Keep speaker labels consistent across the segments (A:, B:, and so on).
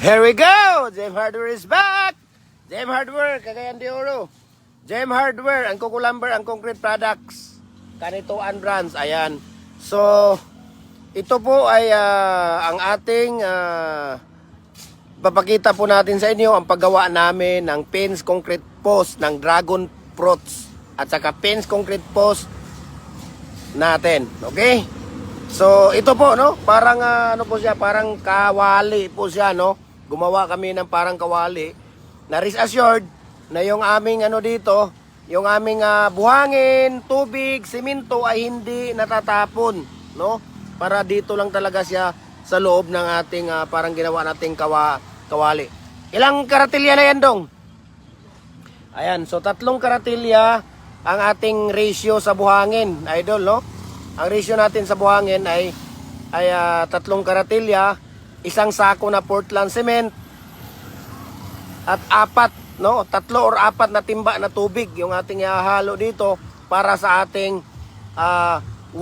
A: Here we go! JM Hardware is back! JM Hardware, Cagayan de Oro. JM Hardware, ang Kuko Lumber, ang concrete products. Kanituan brands, ayan. So, ito po ay ang ating papakita po natin sa inyo ang paggawa namin ng pins concrete post ng Dragon Fruits at saka pins concrete post natin. Okay? So, ito po, no? Parang ano po siya, parang kawali po siya, no? Gumawa kami ng parang kawali na rest assured na yung aming ano dito, yung aming buhangin, tubig, simento ay hindi natatapon, no? Para dito lang talaga siya sa loob ng ating parang ginawa nating kawali. Ilang karatilya na yan, Dong? Ayan, so 3 karatilya ang ating ratio sa buhangin, idol, no? Ang ratio natin sa buhangin ay 3 karatilya, 1 sako na Portland cement, at 4, no? 3 or 4 na timba na tubig yung ating ihahalo dito para sa ating 8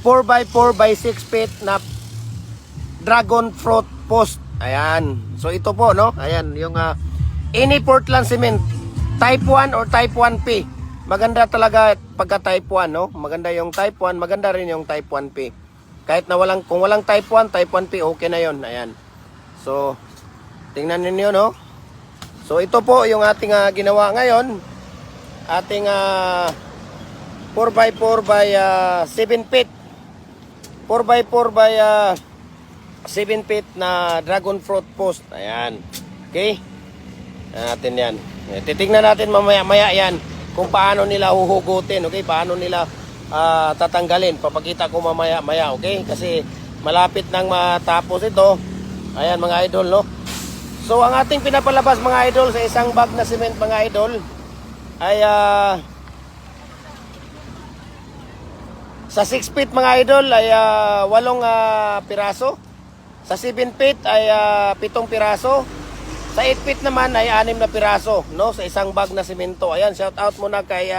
A: 4x4x6 feet na dragon fruit post. Ayan. So ito po, no? Ayan, yung any Portland cement, type 1 or type 1P. Maganda talaga pagka type 1, no? Maganda yung type 1, maganda rin yung type 1P. Kahit na kung walang type 1, type 1P, okay na yon. Ayan. So, tingnan niyo, no? So, ito po yung ating ginawa ngayon. Ating 4x4 by 7 feet. 4x4 by 7 feet na dragon fruit post. Ayan. Okay? Natin yan. Titignan natin mamaya-maya yan kung paano nila huhugutin. Okay? Paano nila tatanggalin. Papakita ko mamaya-maya. Okay? Kasi malapit nang matapos ito. Ayan mga idol, no? So, ang ating pinapalabas mga idol sa isang bag na cement mga idol ay sa 6 feet mga idol ay 8 piraso. Sa 7 feet ay 7 piraso. Sa 8 feet naman ay 6 na piraso, no? Sa isang bag na semento. Ayan, shout out muna kay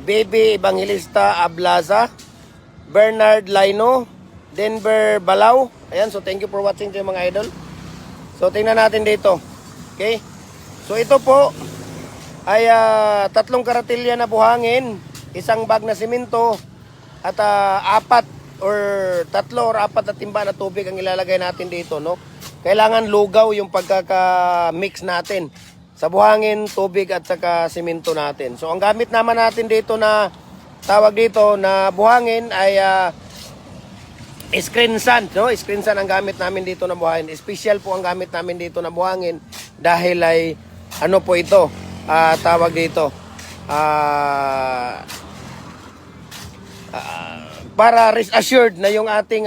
A: Baby Evangelista Ablaza, Bernard Laino, Denver Balao. Ayan, so thank you for watching to mga idol. So tingnan natin dito. Okay? So ito po ay 3 karatilya na buhangin, 1 bag na semento, at 4 or 4 na timba na tubig ang ilalagay natin dito, no? Kailangan lugaw yung pagkaka-mix natin sa buhangin, tubig at saka semento natin. So ang gamit naman natin dito na tawag dito na buhangin ay screen sand, no? Screen sand ang gamit namin dito na buhangin. Special po ang gamit namin dito na buhangin dahil ay ano po ito, tawag dito para rest assured na yung ating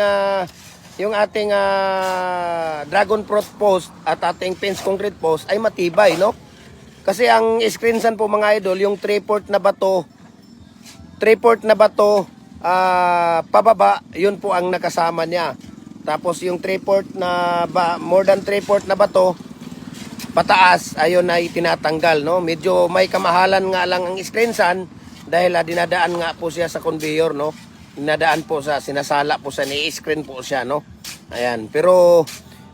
A: dragon fruit post at ating pins concrete post ay matibay, no? Kasi ang screen sand po mga idol, yung 3/4 na bato, pababa, yun po ang nakasama niya. Tapos yung 3/4 na more than 3/4 na bato pataas, ayun ay tinatanggal, no? Medyo may kamahalan nga lang ang screen sand dahil dinadaan nga po siya sa conveyor, no? Dinadaan po sa sinasala po sa ni-screen po siya, no? Ayan, pero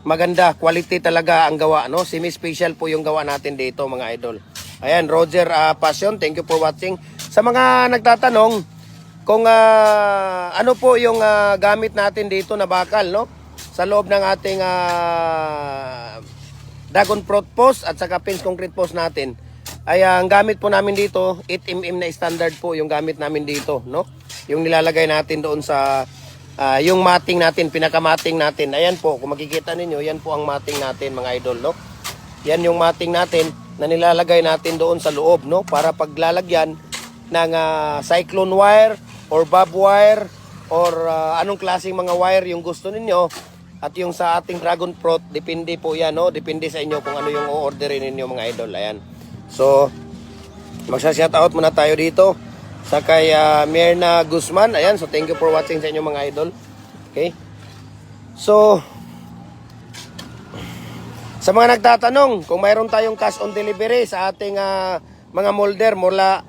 A: maganda, quality talaga ang gawa, no? Semi-special po yung gawa natin dito mga idol. Ayan, Roger Passion, thank you for watching. Sa mga nagtatanong kung ano po yung gamit natin dito na bakal, no? Sa loob ng ating dragon fruit post at saka pins concrete post natin ay ang gamit po namin dito 8mm na standard po yung gamit namin dito, no? Yung nilalagay natin doon sa yung mating natin, pinakamating natin. Ayan po, kung makikita ninyo, yan po ang mating natin mga idol, no? Yan yung mating natin na nilalagay natin doon sa loob, no? Para paglalagyan ng cyclone wire or bob wire or anong klaseng mga wire yung gusto ninyo. At yung sa ating dragon fruit, depende po yan, no? Depende sa inyo kung ano yung o-orderin ninyo mga idol. Ayan. So, magsa-shoutout muna tayo dito sa kay Myrna Guzman. Ayan, so thank you for watching sa inyo mga idol. Okay? So, sa mga nagtatanong kung mayroon tayong cash on delivery sa ating mga molder mula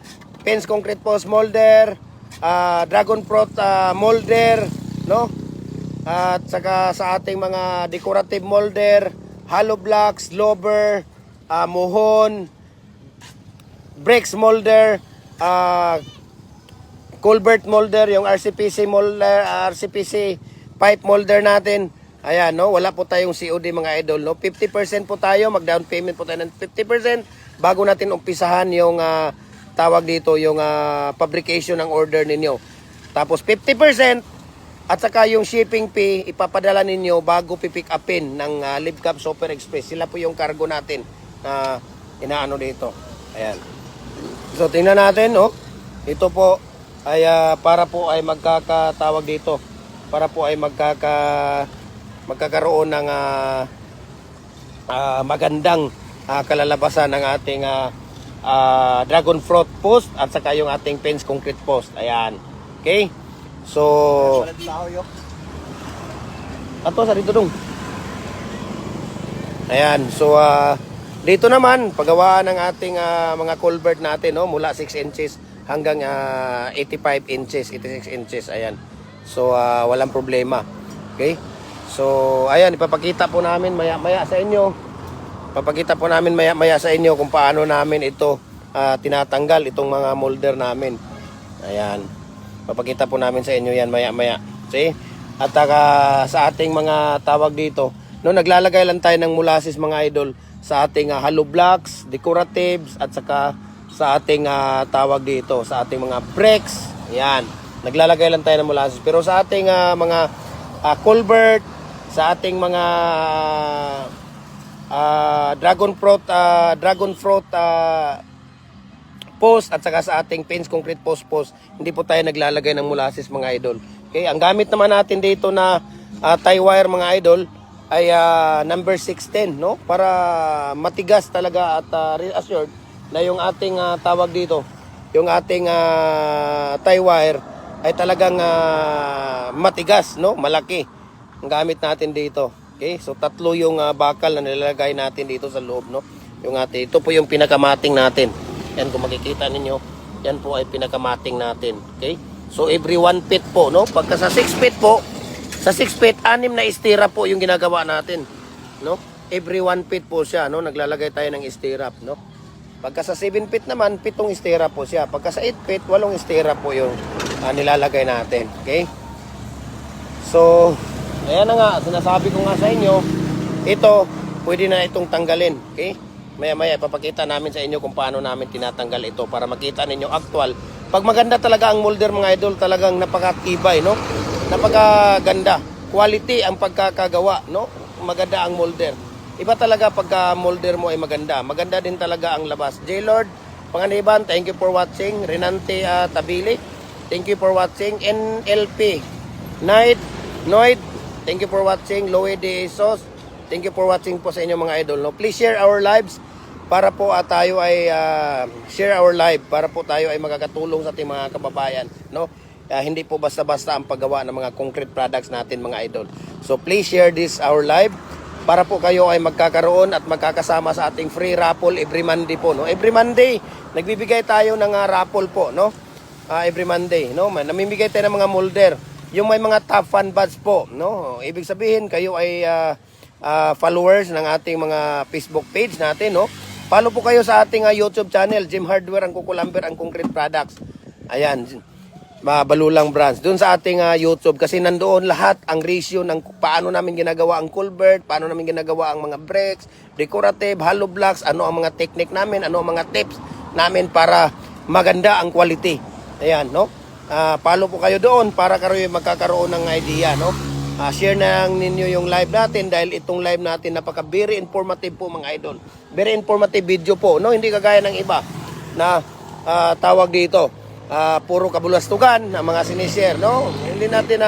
A: pins concrete post molder, dragon fruit molder, no? at saka sa ating mga decorative molder, hollow blocks, lober, muhon, bricks molder, culvert molder, yung RCPC molder, RCPC pipe molder natin. Ayan, no, wala po tayong COD mga idol, no. 50% po tayo, mag-down payment po tayo ng 50% bago natin umpisahan yung tawag dito, yung fabrication ng order ninyo. Tapos 50% at saka yung shipping fee ipapadala ninyo bago pipick upin ng Libcab Super Express. Sila po yung cargo natin na inaano dito. Ayan. So tingnan natin, oh. Ito po ay para po ay magkakatawag dito. Para po ay magkakaroon ng magandang kalalabasan ng ating dragon fruit post at saka yung ating fence concrete post. Ayan. Okay? So ato sa dito dong. Ayan. So dito naman paggawaan ng ating mga culvert natin, no, mula 6 inches hanggang 85 inches, 86 inches. Ayan. So walang problema. Okay? So ayan, ipapakita po namin maya-maya sa inyo. Papakita po namin maya-maya sa inyo kung paano namin ito tinatanggal itong mga molder namin. Ayan. Papakita po namin sa inyo yan maya-maya. See? At sa ating mga tawag dito, no, naglalagay lang tayo ng molasses mga idol sa ating hollow blocks, decoratives at saka sa ating tawag dito, sa ating mga bricks. Ayan. Naglalagay lang tayo ng molasses. Pero sa ating mga culvert, sa ating mga dragon fruit post at saka sa ating fence concrete post, hindi po tayo naglalagay ng molasses mga idol. Okay, ang gamit naman natin dito na tie wire mga idol ay number 610, no? Para matigas talaga at reassured na yung ating tawag dito, yung ating tie wire ay talagang matigas, no? Malaki ang gamit natin dito. Okay, so tatlo yung bakal na nilalagay natin dito sa loob, no? Yung ito po yung pinakamating natin. Yan, kung makikita ninyo, yan po ay pinakamating natin. Okay? So every 1 feet po, no? Pagka sa 6 feet po, sa 6 feet, 6 na stirrup po yung ginagawa natin, no? Every 1 feet po siya, no? Naglalagay tayo ng stirrup, no? Pagka sa 7 feet naman, 7 stirrup po siya. Pagka sa 8 feet, 8 stirrup po yung nilalagay natin. Okay? So ayan na nga, sinasabi ko nga sa inyo, ito, pwede na itong tanggalin. Okay? Maya-maya, ipapakita namin sa inyo kung paano namin tinatanggal ito para makita ninyo actual. Pag maganda talaga ang molder mga idol, talagang napakatibay, no? Napakaganda. Quality ang pagkakagawa, no? Maganda ang molder. Iba talaga pagka molder mo ay maganda. Maganda din talaga ang labas. J-Lord, Panganiban, thank you for watching. Renante Tabili, thank you for watching. NLP, Noid, thank you for watching. Loe de Sos, thank you for watching po sa inyo mga idol. No? Please share our lives para po tayo ay share our live para po tayo ay makakatulong sa ating mga kababayan. No? Hindi po basta-basta ang paggawa ng mga concrete products natin mga idol. So please share this our live para po kayo ay magkakaroon at magkakasama sa ating free raffle every Monday po. No? Every Monday, nagbibigay tayo ng raffle po. No? Every Monday. No? Namimigay tayo ng mga molder. Yung may mga top fan badge po. No? Ibig sabihin, kayo ay followers ng ating mga Facebook page natin. No? Follow po kayo sa ating YouTube channel, Jim Hardware, ang Kukulamber, ang Concrete Products. Ayan, Balulang Brands. Doon sa ating YouTube, kasi nandoon lahat ang ratio ng paano namin ginagawa ang culvert, paano namin ginagawa ang mga bricks, decorative, hollow blocks, ano ang mga technique namin, ano ang mga tips namin para maganda ang quality. Ayan, no? Follow po kayo doon para kayo magkakaroon ng idea, no? Share na ninyo yung live natin dahil itong live natin very informative po mga idol. Very informative video po, no? Hindi kagaya ng iba na tawag dito, puro kabulastugan ang mga sinishare, no? Hindi natin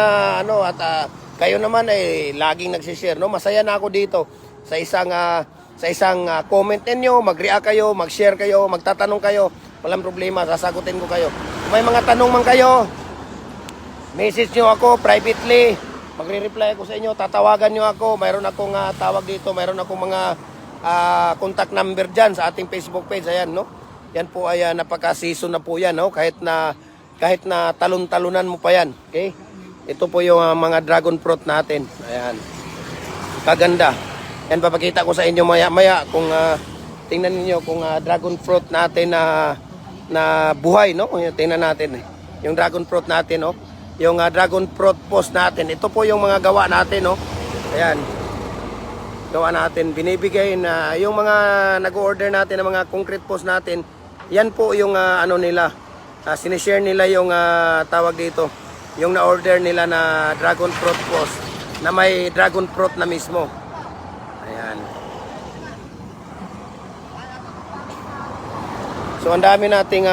A: kayo naman ay laging nagsishare, no? Masaya na ako dito sa isang comment ninyo, mag-react kayo, mag-share kayo, magtatanong kayo. Walang problema, sasagutin ko kayo. Kung may mga tanong man kayo, message nyo ako privately. Magre-reply ako sa inyo, tatawagan nyo ako. Mayroon akong tawag dito, mayroon akong mga contact number dyan sa ating Facebook page. Ayan, no? Yan po ay napaka-season na po yan, no? Kahit na talon-talunan mo pa yan. Okay? Ito po yung mga dragon fruit natin. Ayan. Kaganda. Yan, papakita ko sa inyo maya-maya kung tingnan niyo kung dragon fruit natin na buhay, no? Tingnan natin. Yung dragon fruit natin, no? Yung dragon fruit post natin. Ito po yung mga gawa natin, no? Ayan. Gawa natin. Binibigay na yung mga nag-order natin ng mga concrete post natin. Yan po yung ano nila. Sinishare nila yung tawag dito. Yung na-order nila na dragon fruit post na may dragon fruit na mismo. Ayan. So ang dami nating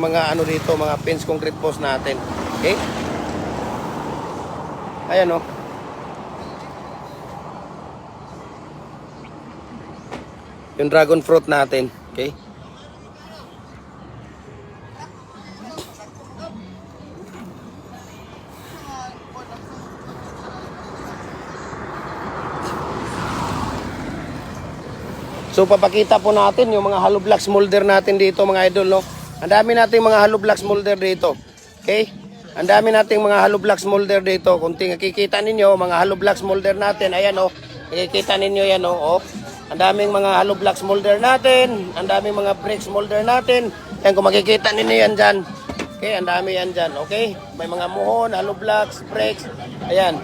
A: mga ano dito, mga fence concrete post natin. Okay? Ayan oh. Yung dragon fruit natin. Okay? So papakita po natin yung mga hollow blocks molder natin dito mga idol, no. Ang dami nating mga hollow blocks molder dito. Okay? Ang dami nating mga hollow blocks molder dito. Kung nakikita ninyo mga hollow blocks molder natin, ayan oh. Nakikita ninyo yan oh. Ang daming mga hollow blocks molder natin, ang daming mga bricks molder natin. Yan kung makikita ninyo yan diyan. Okay, ang dami yan diyan, okay? May mga muhon, hollow blocks, bricks. Ayan.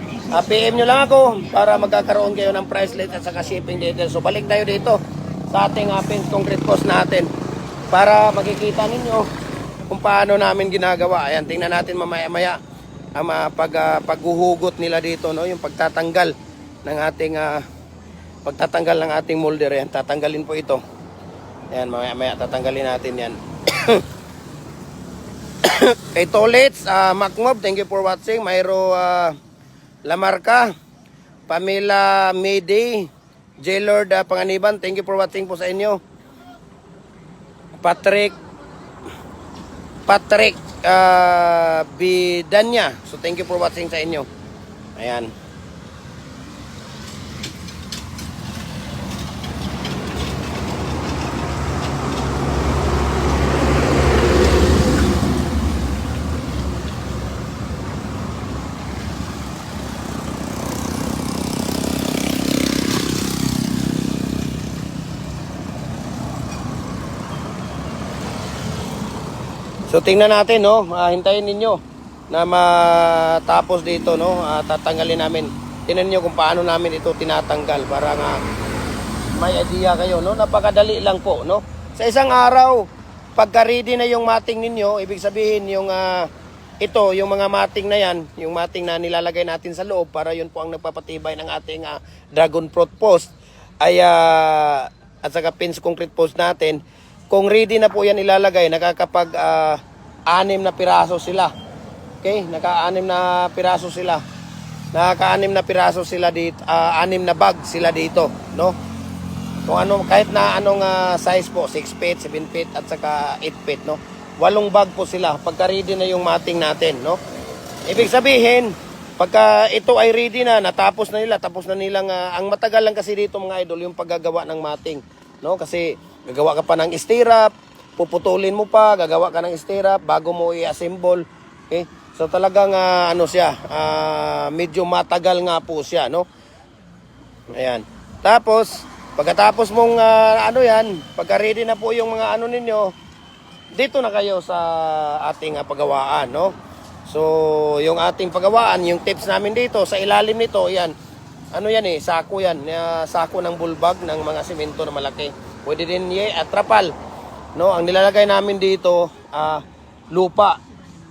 A: PM nyo lang ako para magkakaroon kayo ng price list at saka shipping details. So balik tayo dito sa ating fence concrete post natin para makikita ninyo kung paano namin ginagawa. Ayan, tingnan natin mamaya-maya ang paghuhugot nila dito, no, yung pagtatanggal ng ating pagtatanggal ng ating molder. Ayan, tatanggalin po ito. Ayan, mamaya-maya tatanggalin natin yan. Kay Tolets, Macmob, thank you for watching. Mayro Lamarca, Pamela Mayday, J. Lord Panganiban, thank you for watching po sa inyo. Patrick Bidanya, so thank you for watching sa inyo. Ayan. So tingnan natin, no, hintayin ninyo na matapos dito, no, tatanggalin namin. Tingnan niyo kung paano namin ito tinatanggal para nga may idea kayo, no. Napakadali lang po, no. Sa isang araw, pagka ready na yung mating ninyo, ibig sabihin yung ito, yung mga mating na yan, yung mating na nilalagay natin sa loob para yun po ang nagpapatibay ng ating dragon fruit post ay at saka fence concrete post natin. Kung ready na po yan ilalagay, nakakapag 6 na piraso sila. Okay? Naka-6 na piraso sila. Nakaka-6 na piraso sila dito, 6 na bag sila dito, no? Kung ano, kahit na anong size po, 6 feet, 7 feet at saka 8 feet, no? 8 bag po sila pagka ready na yung mating natin, no? Ibig sabihin, pagka ito ay ready na, natapos na nila, tapos na nilang ang matagal lang kasi dito mga idol yung paggagawa ng mating, no? Kasi gagawa ka pa ng stirrup, puputulin mo pa, gagawa ka ng stirrup bago mo i-assemble. Okay? So talagang ano siya, medyo matagal nga po siya, no? Ayan. Tapos, pagkatapos mong ano yan, pagka ready na po yung mga ano ninyo, dito na kayo sa ating paggawaan, no? So, yung ating paggawaan, yung tips namin dito, sa ilalim nito, yan. Ano yan sako yan. Sako ng bulbag ng mga simento na malaki. Pwede din trapal. No, ang nilalagay namin dito, lupa.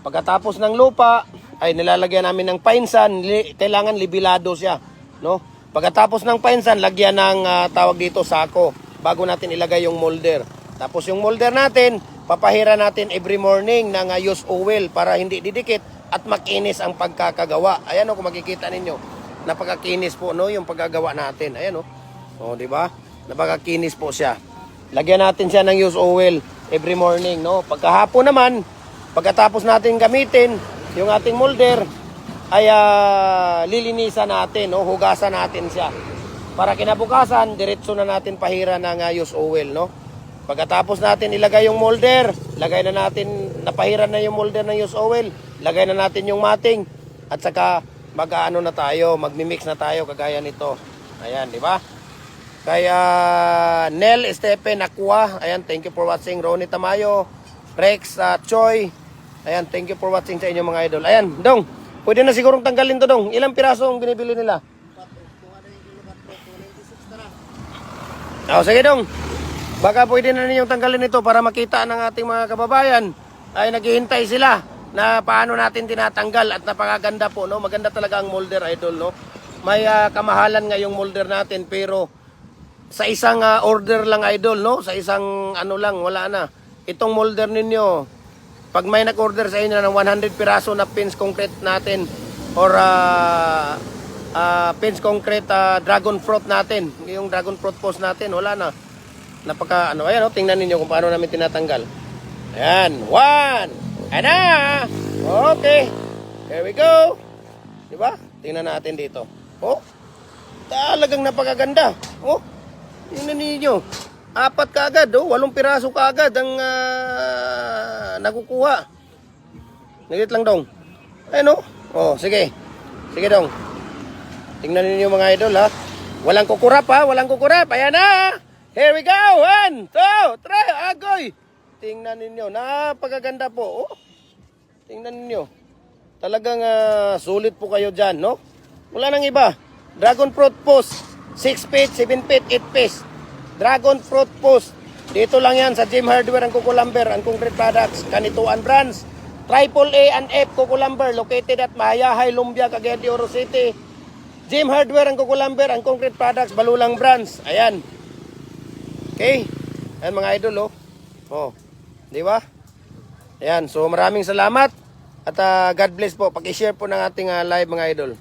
A: Pagkatapos ng lupa, ay nilalagyan namin ng painsan. Kailangan libilado siya. No? Pagkatapos ng painsan, lagyan ng tawag dito, sako. Bago natin ilagay yung molder. Tapos yung molder natin, papahira natin every morning ng used oil para hindi didikit at makinis ang pagkakagawa. Ayan o, kung makikita ninyo, napakakinis po, no, yung paggagawa natin. Ayan o. O, di ba? Napakakinis po siya. Lagyan natin siya ng used oil every morning, no? Pagkahapon naman, pagkatapos natin gamitin yung ating molder, ay lilinisan natin, no? Hugasan natin siya. Para kinabukasan, diretso na natin pahira ng used oil, no? Pagkatapos natin ilagay yung molder, lagay na natin, napahira na yung molder ng used oil, lagay na natin yung mating. At saka mag-ano na tayo, magmi-mix na tayo kagaya nito. Ayan, di ba? Kaya Nel Estepe Nakua, ayan, thank you for watching. Ronnie Tamayo, Rex Choi, ayan, thank you for watching sa inyo mga idol. Ayan, Dong, pwede na sigurong tanggalin to, Dong. Ilang piraso ang binibili nila? Sige, Dong. Baka pwede na ninyong tanggalin ito para makita ng ating mga kababayan ay naghihintay sila na paano natin tinatanggal at napakaganda po, no? Maganda talaga ang molder, idol, no? May kamahalan ngayong molder natin pero sa isang order lang, idol, no? Sa isang ano lang, wala na. Itong molder ninyo, pag may nag-order sa inyo ng 100 piraso na pins concrete natin or pins concrete dragon fruit natin, yung dragon fruit post natin, wala na. Napaka ano, ayan, tingnan niyo kung paano namin tinatanggal. Ayan, 1. Ayan na. Okay. Here we go. Diba? Tingnan natin dito. Oh. Talagang napakaganda. Oh. Tingnan niyo. 4 kaagad, oh. 8 piraso kaagad ang nakukuha. Nagit lang, Dong. Ayan, oh. Oh, sige. Sige, Dong. Tingnan niyo mga idol, ha. Walang kukurap, ha. Walang kukurap. Ayan na. Here we go! 1, 2, 3, agoy! Tingnan ninyo, napakaganda po. Oh. Tingnan ninyo. Talagang sulit po kayo dyan, no? Wala nang iba. Dragon fruit post, 6 feet, 7 feet, 8 feet. Dragon fruit post. Dito lang yan sa Jim Hardware ang Kukulamber, ang concrete products, Kanituan branch. AAA and F Kukulamber, located at Mahayahay, Lumbia, Cagayan de Oro City. Jim Hardware ang Kukulamber, ang concrete products, Balulang branch. Ayan. Okay? Ayan mga idol, oh. Oh. Di ba? Ayan. So maraming salamat. At God bless po. Pag-i-share po ng ating live mga idol.